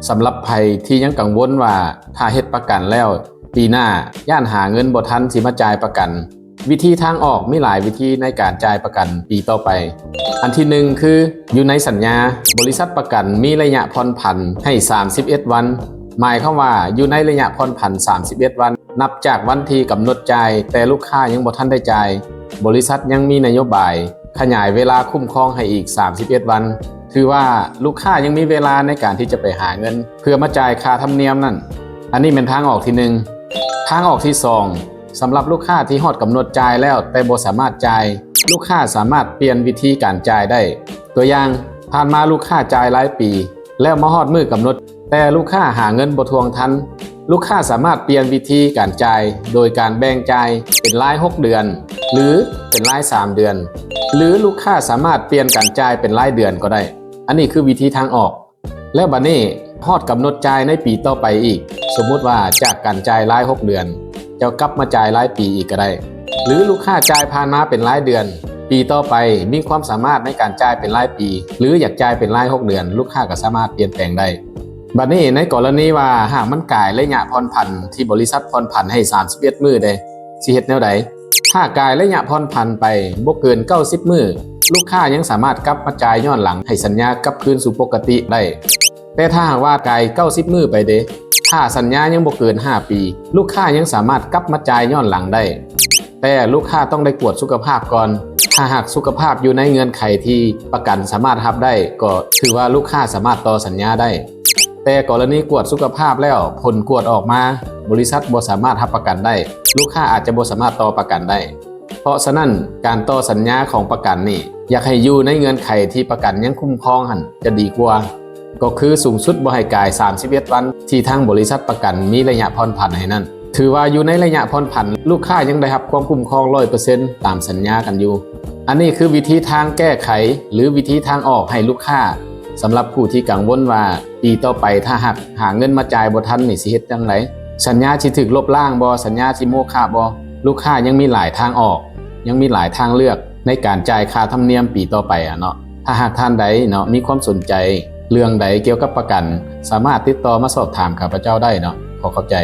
สำหรับภัยที่ยังกังวลว่าถ้าเฮ็ดประกันแล้วปีหน้าย่านหาเงินบ่ทันสิมาจ่ายประกันวิธีทางออกมีหลายวิธีในการจ่ายประกันปีต่อไปอันที่1คืออยู่ในสัญญาบริษัทประกันมีระยะผ่อนผันให้31วันหมายความว่าอยู่ในระยะผ่อนผัน31วันนับจากวันที่กำหนดจ่ายแต่ลูกค้ายังบ่ทันได้จ่ายบริษัทยังมีนโยบายขยายเวลาคุ้มครองให้อีก31วันถือว่าลูกค้ายังมีเวลาในการที่จะไปหาเงินเพื่อมาจ่ายค่าธรรมเนียมนั่นอันนี้เป็นทางออกที่1ทางออกที่2สำหรับลูกค้าที่ฮอดกำหนดจ่ายแล้วแต่บ่สามารถจ่ายลูกค้าสามารถเปลี่ยนวิธีการจ่ายได้ตัวอย่างผ่านมาลูกค้าจ่ายหลายปีแล้วมาฮอดมื้อกำหนดแต่ลูกค้าหาเงินบ่ทวงทันลูกค้าสามารถเปลี่ยนวิธีการจ่ายโดยการแบ่งจ่ายเป็นราย6เดือนหรือเป็นราย3เดือนหรือลูกค้าสามารถเปลี่ยนการจ่ายเป็นรายเดือนก็ได้อันนี้คือวิธีทางออกแล้วบัดนี้ฮอดกำหนดจ่ายในปีต่อไปอีกสมมุติว่าจากการจ่ายราย6เดือนเจ้ากลับมาจ่ายรายปีอีกก็ได้หรือลูกค้าจ่ายผ่านมาเป็นรายเดือนปีต่อไปมีความสามารถในการจ่ายเป็นรายปีหรืออยากจ่ายเป็นราย6เดือนลูกค้าก็สามารถเปลี่ยนแปลงได้บัดนี้ในกรณีว่าหากมันกายระยะผ่อนผันที่บริษัทผ่อนผันให้31มื้อได้สิเฮ็ดแนวใดถ้ากายระยะผ่อนผันไปบ่เกิน90มื้อลูกค้ายังสามารถกลับมาจ่ายย้อนหลังให้สัญญากลับคืนสู่ปกติได้แต่ถ้าหากว่ากาย90มื้อไปเด้ถ้าสัญญายังบ่เกิน5ปีลูกค้ายังสามารถกลับมาจ่ายย้อนหลังได้แต่ลูกค้าต้องได้ตรวจสุขภาพก่อนถ้าหากสุขภาพอยู่ในเงื่อนไขที่ประกันสามารถรับได้ก็ถือว่าลูกค้าสามารถต่อสัญญาได้แต่กรณีกวดสุขภาพแล้วผลกวดออกมาบริษัทบ่สามารถรับประกันได้ลูกค้าอาจจะบ่สามารถต่อประกันได้เพราะฉะนั้นการต่อสัญญาของประกันนี่อยากให้อยู่ในเงื่อนไขที่ประกันยังคุ้มครองหั่นจะดีกว่าก็คือสูงสุดบ่ให้กาย31วันที่ทางบริษัทประกันมีระยะผ่อนผันให้นั่นถือว่าอยู่ในระยะผ่อนผันลูกค้ายังได้รับความคุ้มครอง 100% ตามสัญญากันอยู่อันนี้คือวิธีทางแก้ไขหรือวิธีทางออกให้ลูกค้าสำหรับผู้ที่กังวลว่าปีต่อไปถ้าหาเงินมาจ่ายบ่ทันนี่สิเฮ็ดจังไดสัญญาสิถูกลบล้างบ่สัญญาสิโมฆะบ่ลูกค้ายังมีหลายทางออกยังมีหลายทางเลือกในการจ่ายค่าธรรมเนียมปีต่อไปเนาะถ้าหากท่านใดเนาะมีความสนใจเรื่องใดเกี่ยวกับประกันสามารถติดต่อมาสอบถามข้าพเจ้าได้เนาะขอเข้าใจ